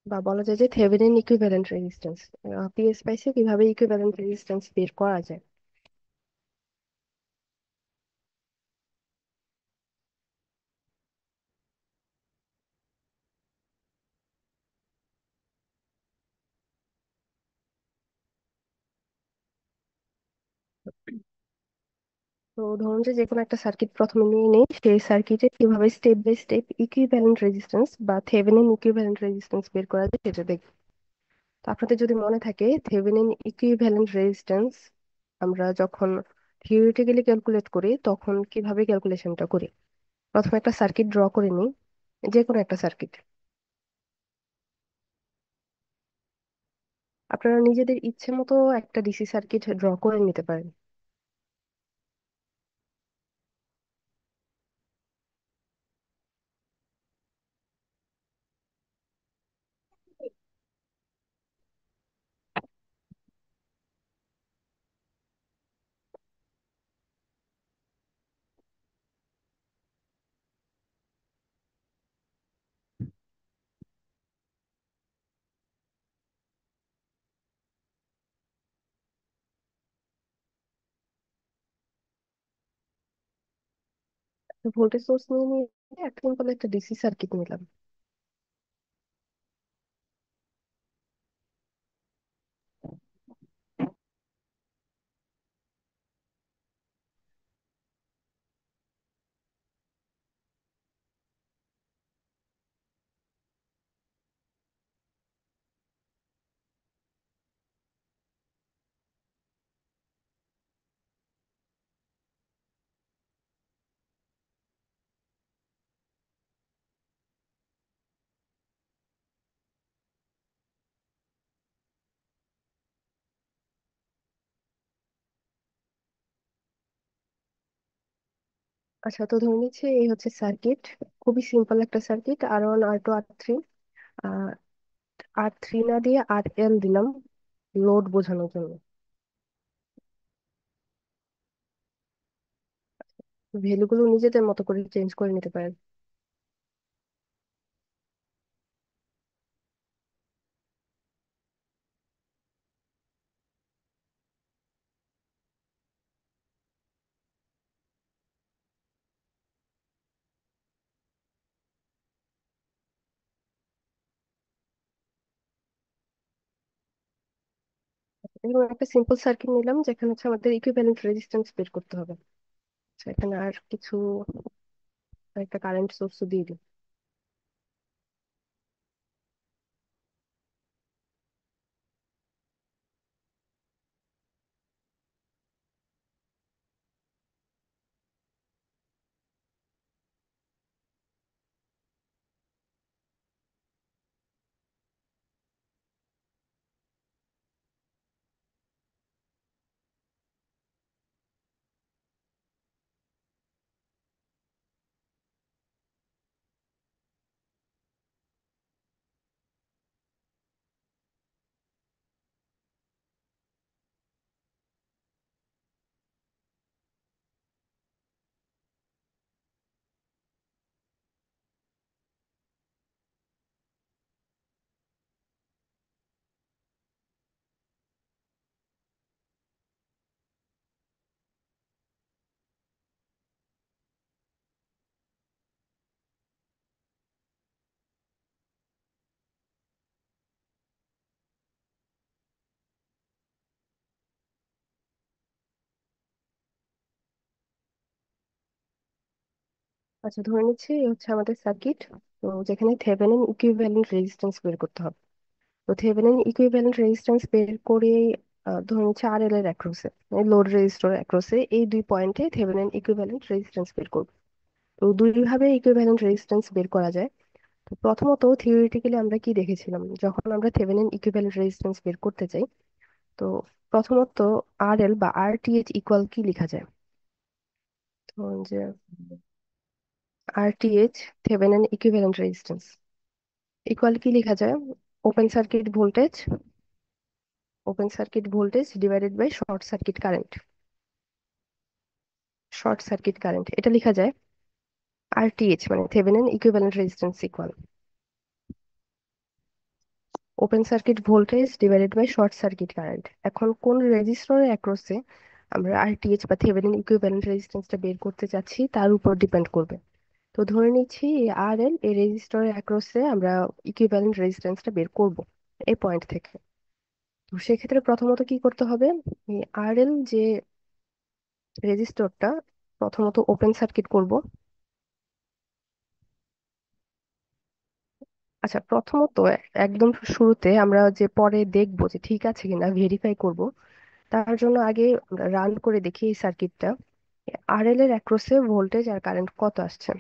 বা বলা যায় যে থেভেনিন ইকুইভ্যালেন্ট রেজিস্ট্যান্স। পিএসস্পাইসে কিভাবে ইকুইভ্যালেন্ট রেজিস্ট্যান্স বের করা যায়। তো ধরুন যে যে কোনো একটা সার্কিট প্রথমে নিয়ে নেই, সেই সার্কিটে কিভাবে step by step equivalent resistance বা থেভেনিন ইকুইভ্যালেন্ট রেজিস্ট্যান্স বের করা যায় সেটা দেখব। তো আপনাদের যদি মনে থাকে থেভেনিন ইকুইভ্যালেন্ট রেজিস্ট্যান্স আমরা যখন থিওরিটিক্যালি ক্যালকুলেট করি তখন কিভাবে ক্যালকুলেশনটা করি। প্রথমে একটা সার্কিট ড্র করে নিই, যে কোনো একটা সার্কিট। আপনারা নিজেদের ইচ্ছে মতো একটা ডিসি সার্কিট ড্র করে নিতে পারেন। ভোল্টেজ সোর্স নিয়ে নিয়ে একটা সিম্পল একটা ডিসি সার্কিট নিলাম। আচ্ছা, তো ধরে নিচ্ছি এই হচ্ছে সার্কিট। খুবই সিম্পল একটা circuit, R1 R2 R3। R3 না দিয়ে RL দিলাম লোড বোঝানোর জন্য। ভ্যালুগুলো নিজেদের মতো করে চেঞ্জ করে নিতে পারেন। এবং একটা সিম্পল সার্কিট নিলাম যেখানে হচ্ছে আমাদের ইকুইভ্যালেন্ট রেজিস্ট্যান্স বের করতে হবে। আচ্ছা, এখানে আর কিছু একটা কারেন্ট সোর্সও দিয়ে দিই। আচ্ছা, ধরে নিচ্ছি এই হচ্ছে আমাদের সার্কিট। তো যেখানে থেভেনিন ইকুইভ্যালেন্ট রেজিস্ট্যান্স বের করতে হবে। তো থেভেনিন ইকুইভ্যালেন্ট রেজিস্ট্যান্স বের করে ধরে নিচ্ছি RL এর অ্যাক্রসে, লোড রেজিস্টর অ্যাক্রসে এই দুই পয়েন্টে থেভেনিন ইকুইভ্যালেন্ট রেজিস্ট্যান্স বের করব। তো দুই ভাবে ইকুইভ্যালেন্ট রেজিস্ট্যান্স বের করা যায়। তো প্রথমত থিওরিটিক্যালি আমরা কি দেখেছিলাম, যখন আমরা থেভেনিন ইকুইভ্যালেন্ট রেজিস্ট্যান্স বের করতে চাই, তো প্রথমত RL বা RTH ইকুয়াল কি লেখা যায়। তো যে RTH Thevenin equivalent resistance equal কি লেখা যায়, open circuit voltage, divided by short circuit current. এটা লেখা যায় RTH মানে Thevenin equivalent resistance equal. Open circuit voltage divided by short circuit current. এখন কোন রেজিস্টরের অ্যাক্রসে আমরা আরটিএইচ বা থেভেনিন ইকুইভ্যালেন্ট রেজিস্ট্যান্সটা বের করতে চাচ্ছি তার উপর ডিপেন্ড করবে। তো ধরে নিচ্ছি এই আর এল এই রেজিস্টরের অ্যাক্রসে আমরা ইকুইভ্যালেন্ট রেজিস্ট্যান্সটা বের করব এই পয়েন্ট থেকে। তো সেক্ষেত্রে প্রথমত কি করতে হবে, এই আর এল যে রেজিস্টরটা প্রথমত ওপেন সার্কিট করব। আচ্ছা, প্রথমত একদম শুরুতে আমরা যে পরে দেখবো যে ঠিক আছে কিনা ভেরিফাই করব, তার জন্য আগে আমরা রান করে দেখি এই সার্কিটটা আরএল এর অ্যাক্রসে ভোল্টেজ আর কারেন্ট কত আসছে।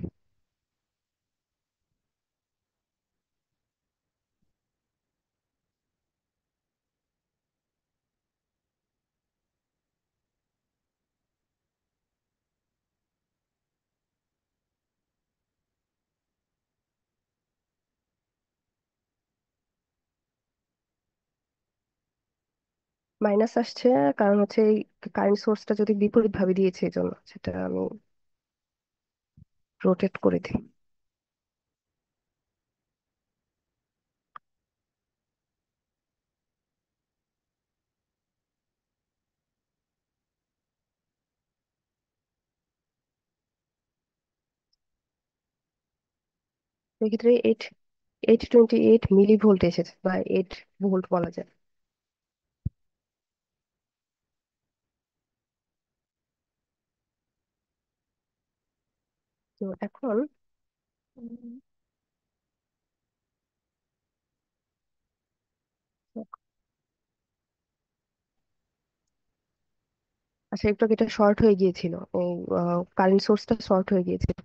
মাইনাস আসছে, কারণ হচ্ছে এই কারেন্ট সোর্সটা যদি বিপরীত ভাবে দিয়েছে এই জন্য সেটা আমি রোটেট করে দিই। এক্ষেত্রে 828 মিলি ভোল্ট এসেছে বা 8 ভোল্ট বলা যায়। তো এখন উম, আচ্ছা, একটু আগে এটা শর্ট হয়ে গিয়েছিল, এই কারেন্ট সোর্সটা শর্ট হয়ে গিয়েছিল।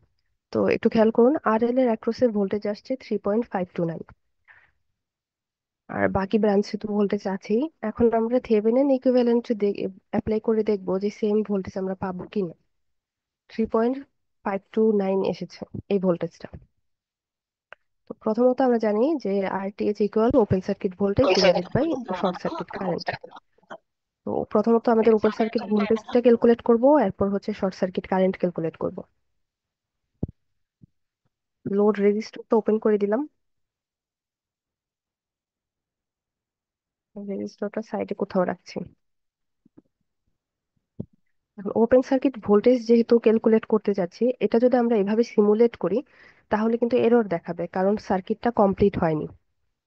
তো একটু খেয়াল করুন আর এল এর অ্যাক্রসে ভোল্টেজ আসছে 3.529, আর বাকি ব্রাঞ্চে তো ভোল্টেজ আছেই। এখন আমরা থেভেনিন ইকুইভ্যালেন্ট অ্যাপ্লাই করে দেখবো যে সেম ভোল্টেজ আমরা পাবো কিনা। 3.529 এসেছে এই ভোল্টেজটা। তো প্রথমত আমরা জানি যে RTH equal open circuit voltage divided by short circuit current. তো প্রথমত আমাদের ওপেন সার্কিট ভোল্টেজটা ক্যালকুলেট করব, এরপর হচ্ছে শর্ট সার্কিট কারেন্ট ক্যালকুলেট করব। লোড রেজিস্টর তো ওপেন করে দিলাম, রেজিস্টরটা সাইডে কোথাও রাখছি। এখন ওপেন সার্কিট ভোল্টেজ যেহেতু ক্যালকুলেট করতে যাচ্ছি, এটা যদি আমরা এভাবে সিমুলেট করি তাহলে কিন্তু এরর দেখাবে, কারণ সার্কিটটা কমপ্লিট হয়নি।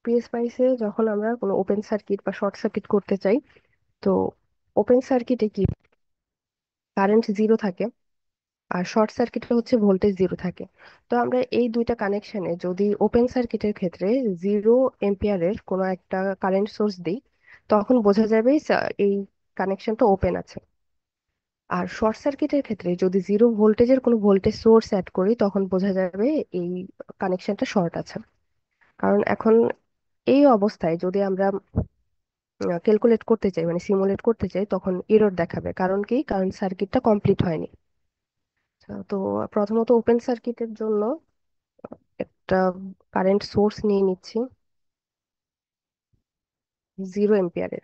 পিএসপাইসে যখন আমরা কোনো ওপেন সার্কিট বা শর্ট সার্কিট করতে চাই, তো ওপেন সার্কিটে কি কারেন্ট জিরো থাকে, আর শর্ট সার্কিটে হচ্ছে ভোল্টেজ জিরো থাকে। তো আমরা এই দুইটা কানেকশনে যদি ওপেন সার্কিটের ক্ষেত্রে 0 এম্পিয়ারের কোনো একটা কারেন্ট সোর্স দিই, তখন বোঝা যাবে এই কানেকশনটা ওপেন আছে। আর শর্ট সার্কিটের ক্ষেত্রে যদি 0 ভোল্টেজের কোনো ভোল্টেজ সোর্স অ্যাড করি তখন বোঝা যাবে এই কানেকশনটা শর্ট আছে। কারণ এখন এই অবস্থায় যদি আমরা ক্যালকুলেট করতে চাই মানে সিমুলেট করতে চাই তখন এরর দেখাবে, কারণ কি, কারণ সার্কিটটা কমপ্লিট হয়নি। তো প্রথমত ওপেন সার্কিটের জন্য একটা কারেন্ট সোর্স নিয়ে নিচ্ছি 0 এম্পিয়ারের।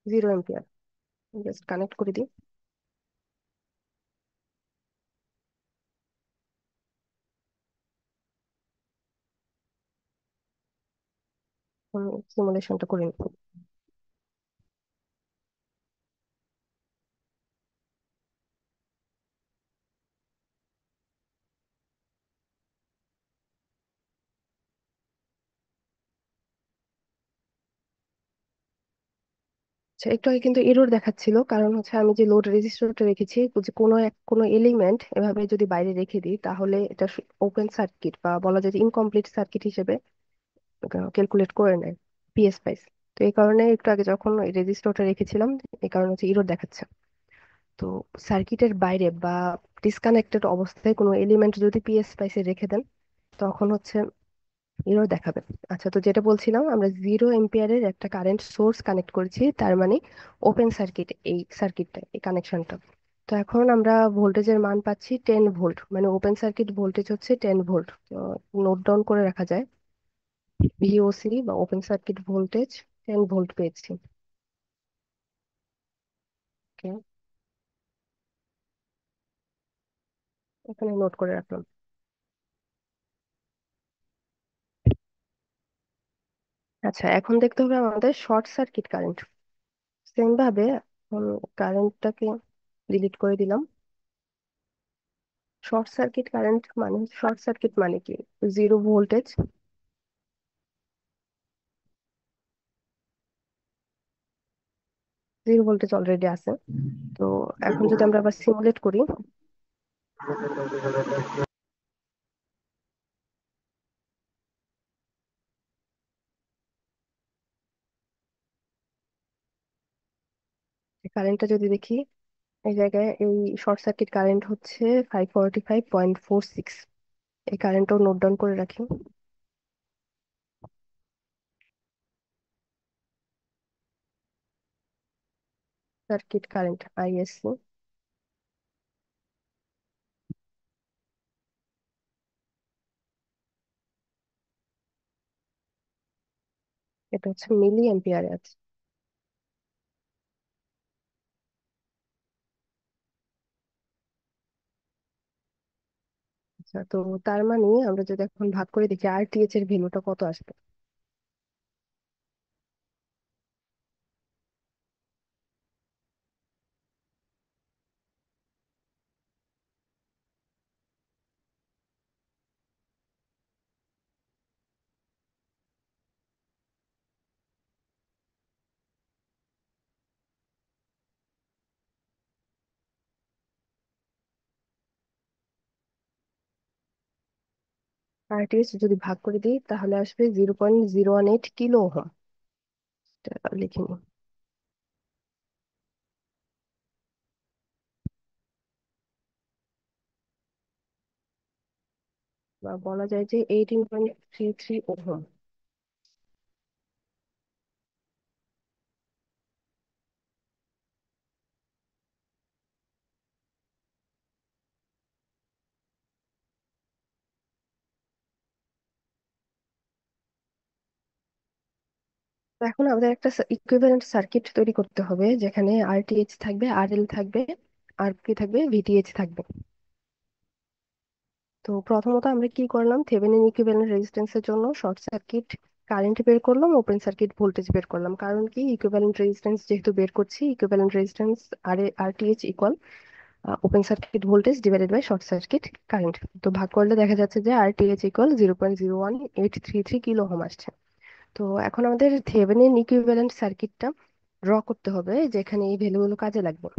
0 এম্পিয়ার জাস্ট কানেক্ট করে দিই, সিমুলেশনটা করে নিই। আচ্ছা, একটু আগে কিন্তু এরর দেখাচ্ছিল, কারণ হচ্ছে আমি যে লোড রেজিস্টরটা রেখেছি যে কোনো এলিমেন্ট এভাবে যদি বাইরে রেখে দিই তাহলে এটা ওপেন সার্কিট বা বলা যায় যে ইনকমপ্লিট সার্কিট হিসেবে ক্যালকুলেট করে নেয় পিএসপাইস। তো এই কারণে একটু আগে যখন রেজিস্টরটা রেখেছিলাম এই কারণে হচ্ছে এরর দেখাচ্ছে। তো সার্কিটের বাইরে বা ডিসকানেক্টেড অবস্থায় কোনো এলিমেন্ট যদি পিএসপাইসে রেখে দেন তখন হচ্ছে এরর দেখাবে। আচ্ছা, তো যেটা বলছিলাম আমরা 0 এম্পিয়ারের একটা কারেন্ট সোর্স কানেক্ট করেছি, তার মানে ওপেন সার্কিট এই সার্কিটটা এই কানেকশনটা। তো এখন আমরা ভোল্টেজের মান পাচ্ছি 10 ভোল্ট, মানে ওপেন সার্কিট ভোল্টেজ হচ্ছে 10 ভোল্ট। নোট ডাউন করে রাখা যায়, ভিওসি বা ওপেন সার্কিট ভোল্টেজ 10 ভোল্ট পেয়েছি। ওকে, এখানে নোট করে রাখলাম। আচ্ছা, এখন দেখতে হবে আমাদের শর্ট সার্কিট কারেন্ট। সেম ভাবে কারেন্টটাকে ডিলিট করে দিলাম। শর্ট সার্কিট মানে কি? Zero voltage. Zero voltage already আছে। তো এখন যদি আমরা আবার সিমুলেট করি, কারেন্টটা যদি দেখি, এই জায়গায় এই শর্ট সার্কিট কারেন্ট হচ্ছে 545.46। এই কারেন্টটাও নোট ডাউন করে রাখি। সার্কিট কারেন্ট আইএসসি, এটা হচ্ছে মিলি অ্যাম্পিয়ারে আছে। আচ্ছা, তো তার মানে আমরা যদি এখন ভাগ করে দেখি আরটিএইচ এর ভ্যালুটা কত আসবে। আরটিএইচ যদি ভাগ করে দিই তাহলে আসবে 0.018 কিলো ওহম। লিখে নিই। বা বলা যায় যে 18.33 ওহম। তো এখন আমাদের একটা ইকুইভ্যালেন্ট সার্কিট তৈরি করতে হবে, যেখানে আরটিএইচ থাকবে, আরএল থাকবে, আর কি থাকবে, ভিটিএইচ থাকবে। তো প্রথমত আমরা কি করলাম, থেভেনিন ইকুইভ্যালেন্ট রেজিস্ট্যান্সের জন্য শর্ট সার্কিট কারেন্ট বের করলাম, ওপেন সার্কিট ভোল্টেজ বের করলাম। কারণ কি, ইকুইভ্যালেন্ট রেজিস্ট্যান্স যেহেতু বের করছি, ইকুইভ্যালেন্ট রেজিস্ট্যান্স আর RTH equal open circuit voltage divided by short circuit current. তো ভাগ করলে দেখা যাচ্ছে যে আরটিএইচ ইকুয়াল 0.01833 কিলো ওহম আসছে। তো এখন আমাদের থেভেনিন ইকুইভ্যালেন্ট সার্কিটটা ড্র করতে হবে, যেখানে এই ভ্যালুগুলো কাজে লাগবে।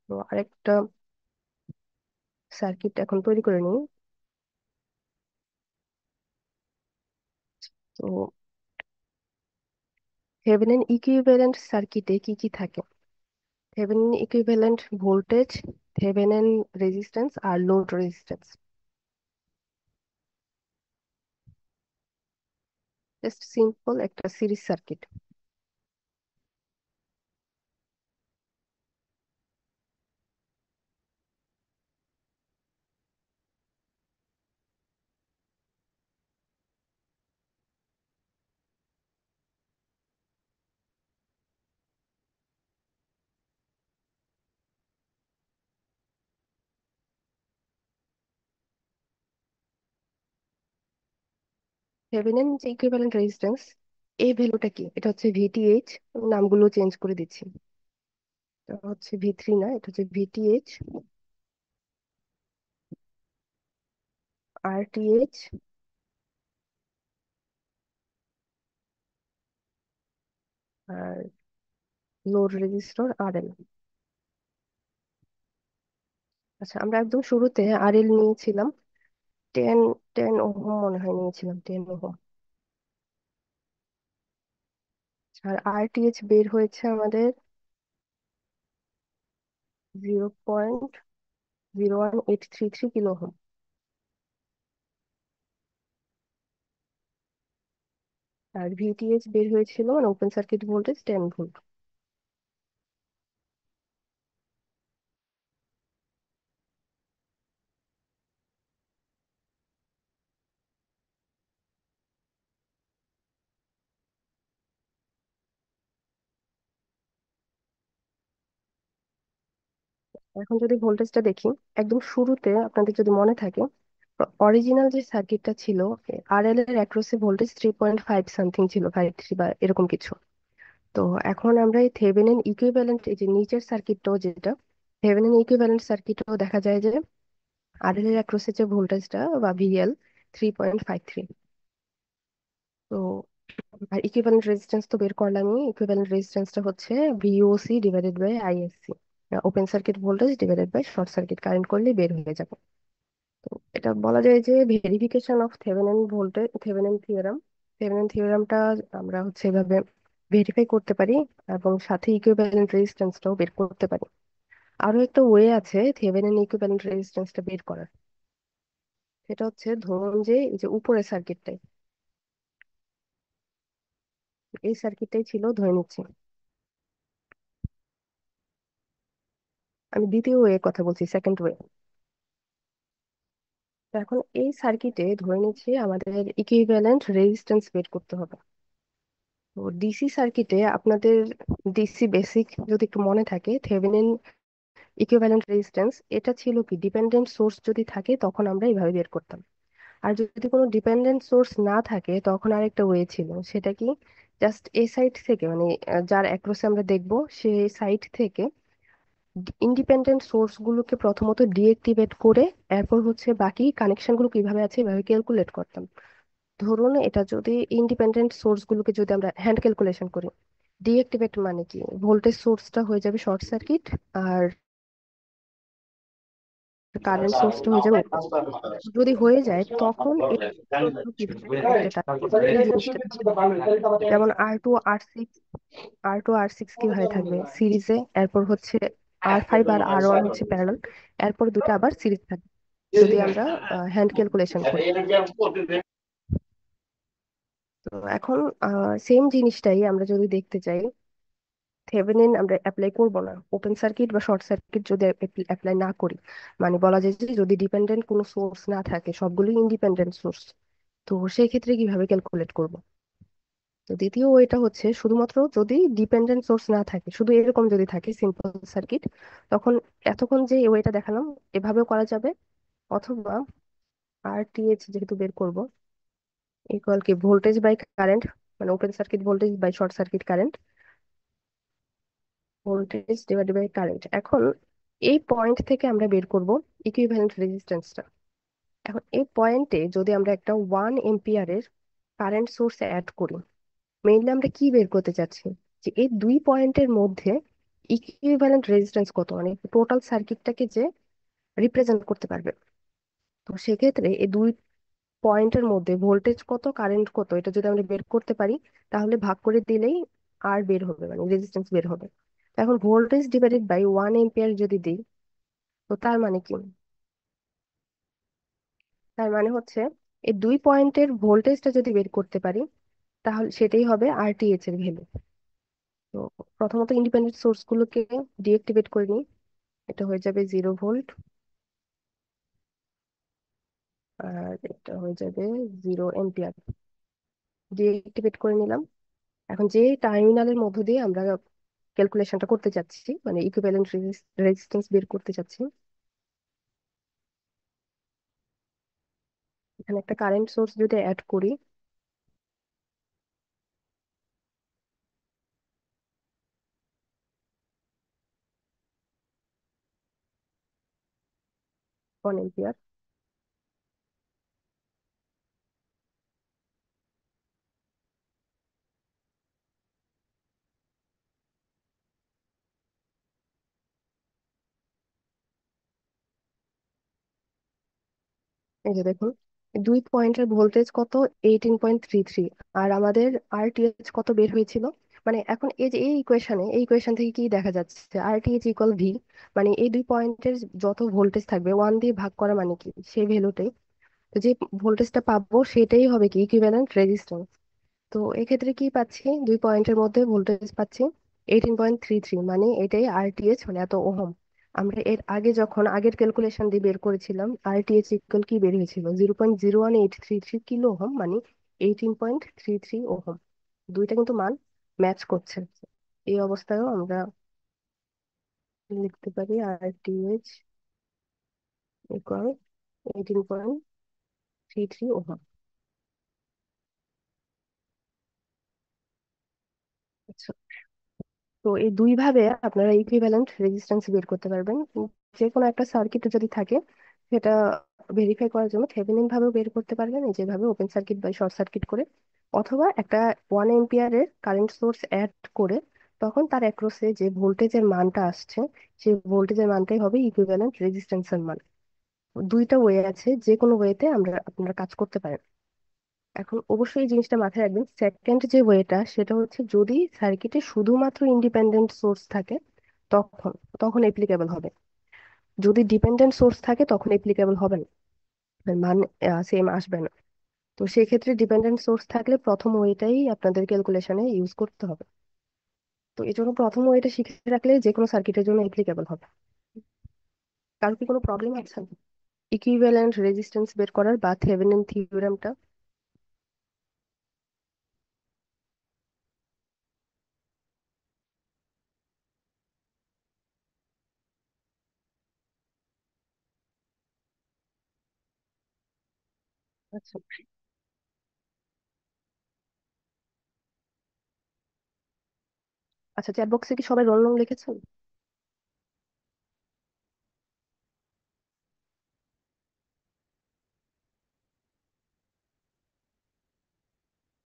তো আরেকটা সার্কিট এখন তৈরি করে নিই। তো থেভেনিন ইকুইভ্যালেন্ট সার্কিটে কি কি থাকে? Thevenin equivalent voltage, Thevenin resistance আর লোড রেজিস্ট্যান্স। জাস্ট সিম্পল একটা সিরিজ সার্কিট। থেভেনিন যে ইকুইভ্যালেন্ট রেজিস্ট্যান্স, এই ভ্যালুটা কি? এটা হচ্ছে ভিটিএইচ। নামগুলো চেঞ্জ করে দিচ্ছি। এটা হচ্ছে ভি3 না, এটা হচ্ছে ভিটিএইচ, আরটিএইচ, আর লোড রেজিস্টর আরএল। আচ্ছা, আমরা একদম শুরুতে আরএল নিয়েছিলাম 10 10 ওহম, মনে হয় নিয়েছিলাম 10 ওহম। আর আরটিএইচ বের হয়েছে আমাদের 0.01833 কিলো ওহম। আর ভিটিএইচ বের হয়েছিল, মানে ওপেন সার্কিট ভোল্টেজ 10 ভোল্ট। এখন যদি ভোল্টেজটা দেখি, একদম শুরুতে আপনাদের যদি মনে থাকে, অরিজিনাল যে সার্কিটটা ছিল, আরএল এর অ্যাক্রসে ভোল্টেজ 3.5 সামথিং ছিল, 5.3 বা এরকম কিছু। তো এখন আমরা এই থেভেনিন ইকুইভ্যালেন্ট, এই যে নিচের সার্কিটটাও যেটা থেভেনিন ইকুইভ্যালেন্ট সার্কিটও দেখা যায় যে আরএল এর অ্যাক্রসে যে ভোল্টেজটা বা ভিএল 3.53। তো আর ইকুইভ্যালেন্ট রেজিস্ট্যান্স তো বের করলামই। ইকুইভ্যালেন্ট রেজিস্ট্যান্সটা হচ্ছে VOC divided by ISC, open circuit voltage divided by short circuit current করলে বের হয়ে যাবে। তো এটা বলা যায় যে verification of Thevenin voltage, Thevenin থিওরামটা আমরা হচ্ছে এভাবে ভেরিফাই করতে পারি, এবং সাথে ইকুইভ্যালেন্ট রেজিস্ট্যান্সটাও বের করতে পারি। আরো একটা ওয়ে আছে থেভেনিন ইকুইভ্যালেন্ট রেজিস্ট্যান্সটা বের করার। সেটা হচ্ছে, ধরুন যে এই যে উপরের সার্কিটটাই, এই সার্কিটটাই ছিল ধরে নিচ্ছি। আমি দ্বিতীয় ওয়ে কথা বলছি, সেকেন্ড ওয়ে। তো এখন এই সার্কিটে ধরে নিচ্ছি আমাদের ইকুইভ্যালেন্ট রেজিস্ট্যান্স বের করতে হবে। তো ডিসি সার্কিটে আপনাদের, ডিসি বেসিক যদি একটু মনে থাকে, থেভেনিন ইকুইভ্যালেন্ট রেজিস্ট্যান্স এটা ছিল কি, ডিপেন্ডেন্ট সোর্স যদি থাকে তখন আমরা এইভাবে বের করতাম। আর যদি কোনো ডিপেন্ডেন্ট সোর্স না থাকে তখন আরেকটা ওয়ে ছিল, সেটা কি, জাস্ট এই সাইড থেকে মানে যার অ্যাক্রসে আমরা দেখব সেই সাইড থেকে ইন্ডিপেন্ডেন্ট সোর্স গুলোকে প্রথমত ডিএক্টিভেট করে এরপর হচ্ছে বাকি কানেকশন গুলো কিভাবে আছে এভাবে ক্যালকুলেট করতাম। ধরুন এটা যদি ইন্ডিপেন্ডেন্ট সোর্স গুলোকে যদি আমরা হ্যান্ড ক্যালকুলেশন করি, ডিএক্টিভেট মানে কি, ভোল্টেজ সোর্সটা হয়ে যাবে শর্ট সার্কিট, আর কারেন্ট সোর্সটা হয়ে যাবে ওপেন। যদি হয়ে যায় তখন এই জিনিসগুলো কিভাবে কানেক্টেড আছে এই জিনিসটা দেখতে হবে। যেমন আর টু আর সিক্স কিভাবে থাকবে সিরিজে, এরপর হচ্ছে আর5 আর আর1 হচ্ছে প্যারালাল, এরপর দুটো আবার সিরিজ থাকবে যদি আমরা হ্যান্ড ক্যালকুলেশন করি। তো এখন সেম জিনিসটাই আমরা যদি দেখতে চাই, থেভেনিন আমরা অ্যাপ্লাই করব না, ওপেন সার্কিট বা শর্ট সার্কিট যদি অ্যাপ্লাই না করি, মানে বলা যায় যে যদি ডিপেন্ডেন্ট কোনো সোর্স না থাকে, সবগুলোই ইন্ডিপেন্ডেন্ট সোর্স, তো সেই ক্ষেত্রে কিভাবে ক্যালকুলেট করব। তো দ্বিতীয় ওয়েটা হচ্ছে, শুধুমাত্র যদি ডিপেন্ডেন্ট সোর্স না থাকে, শুধু এরকম যদি থাকে সিম্পল সার্কিট, তখন এতক্ষণ যে ওয়েটা দেখালাম এভাবেও করা যাবে। অথবা আরটিএইচ যেহেতু বের করব, ইকুয়াল কি ভোল্টেজ বাই কারেন্ট, মানে open circuit voltage by short circuit current, voltage divided by current. এখন এই পয়েন্ট থেকে আমরা বের করব ইকুইভ্যালেন্ট রেজিস্ট্যান্সটা। এখন এই পয়েন্টে যদি আমরা একটা 1 এম্পিয়ারের কারেন্ট সোর্স অ্যাড করি, মেইনলি আমরা কি বের করতে চাচ্ছি, যে এই দুই পয়েন্টের মধ্যে ইকুইভ্যালেন্ট রেজিস্ট্যান্স কত, মানে টোটাল সার্কিটটাকে যে রিপ্রেজেন্ট করতে পারবে। তো সেক্ষেত্রে এই দুই পয়েন্টের মধ্যে ভোল্টেজ কত কারেন্ট কত এটা যদি আমরা বের করতে পারি, তাহলে ভাগ করে দিলেই আর বের হবে, মানে রেজিস্ট্যান্স বের হবে। তো এখন ভোল্টেজ ডিভাইডেড বাই 1 এম্পিয়ার যদি দিই, তো তার মানে কি, তার মানে হচ্ছে এই দুই পয়েন্টের ভোল্টেজটা যদি বের করতে পারি, তাহলে সেটাই হবে আরটিএইচ এর ভ্যালু। তো প্রথমত ইন্ডিপেন্ডেন্ট সোর্স গুলোকে ডিএক্টিভেট করে নিই, এটা হয়ে যাবে 0 ভোল্ট, আর এটা হয়ে যাবে 0 এম্পিয়ার। ডিএক্টিভেট করে নিলাম। এখন যে টার্মিনালের মধ্য দিয়ে আমরা ক্যালকুলেশনটা করতে চাচ্ছি, মানে ইকুইভ্যালেন্ট রেজিস্ট্যান্স বের করতে চাচ্ছি, এখানে একটা কারেন্ট সোর্স যদি অ্যাড করি, 1 এম্পিয়ার। এই যে দেখুন, দুই পয়েন্টের ভোল্টেজ কত, 18.33, আর আমাদের আরটিএইচ কত বের হয়েছিল। মানে এখন এই যে এই ইকুয়েশন থেকে কি দেখা যাচ্ছে, আরটিএইচ ইকুয়াল ভি, মানে এই দুই পয়েন্টের যত ভোল্টেজ থাকবে 1 দিয়ে ভাগ করা মানে কি সেই ভ্যালুটাই, তো যে ভোল্টেজটা পাবো সেটাই হবে কি ইকুইভ্যালেন্ট রেজিস্ট্যান্স। তো এক্ষেত্রে কি পাচ্ছি, দুই পয়েন্টের মধ্যে ভোল্টেজ পাচ্ছি 18.33, মানে এটাই আরটিএইচ, মানে এত ওহম। আমরা এর আগে যখন আগের ক্যালকুলেশন দিয়ে বের করেছিলাম, আরটিএইচ ইকুয়াল কি বের হয়েছিল, 0.01833 কিলো ওহম, মানে 18.33 ওহম। দুইটা কিন্তু মান ম্যাচ করছে। এই অবস্থায়ও আমরা লিখতে পারি RTH ইকুয়াল 18.33 ওহম। আচ্ছা, তো এই দুই ভাবে আপনারা ইকুইভ্যালেন্ট রেজিস্ট্যান্স বের করতে পারবেন। যে কোনো একটা সার্কিট যদি থাকে সেটা ভেরিফাই করার জন্য থেভেনিন ভাবেও বের করতে পারবেন, এই যেভাবে ওপেন সার্কিট বা শর্ট সার্কিট করে, অথবা একটা 1 এম্পিয়ারের কারেন্ট সোর্স অ্যাড করে তখন তার অ্যাক্রসে যে ভোল্টেজের মানটা আসছে সেই ভোল্টেজের মানটাই হবে ইকুইভ্যালেন্ট রেজিস্ট্যান্সের মান। দুইটা ওয়ে আছে, যে কোনো ওয়েতে আপনারা কাজ করতে পারেন। এখন অবশ্যই এই জিনিসটা মাথায় রাখবেন, সেকেন্ড যে ওয়েটা সেটা হচ্ছে যদি সার্কিটে শুধুমাত্র ইন্ডিপেন্ডেন্ট সোর্স থাকে তখন তখন এপ্লিকেবল হবে। যদি ডিপেন্ডেন্ট সোর্স থাকে তখন এপ্লিকেবল হবে না, এর মান সেম আসবে না। তো সেই ক্ষেত্রে ডিপেন্ডেন্ট সোর্স থাকলে প্রথম ওয়েটাই আপনাদের ক্যালকুলেশনে ইউজ করতে হবে। তো এই জন্য প্রথম ওয়েটা শিখে রাখলে যে কোনো সার্কিটের জন্য এপ্লিকেবল হবে। কারো কি কোনো প্রবলেম আছে ইকুইভ্যালেন্ট রেজিস্ট্যান্স বের করার বা থেভেনিন থিওরেমটা? আচ্ছা, আচ্ছা, চ্যাট বক্সে কি সবাই রোল নং লিখেছেন?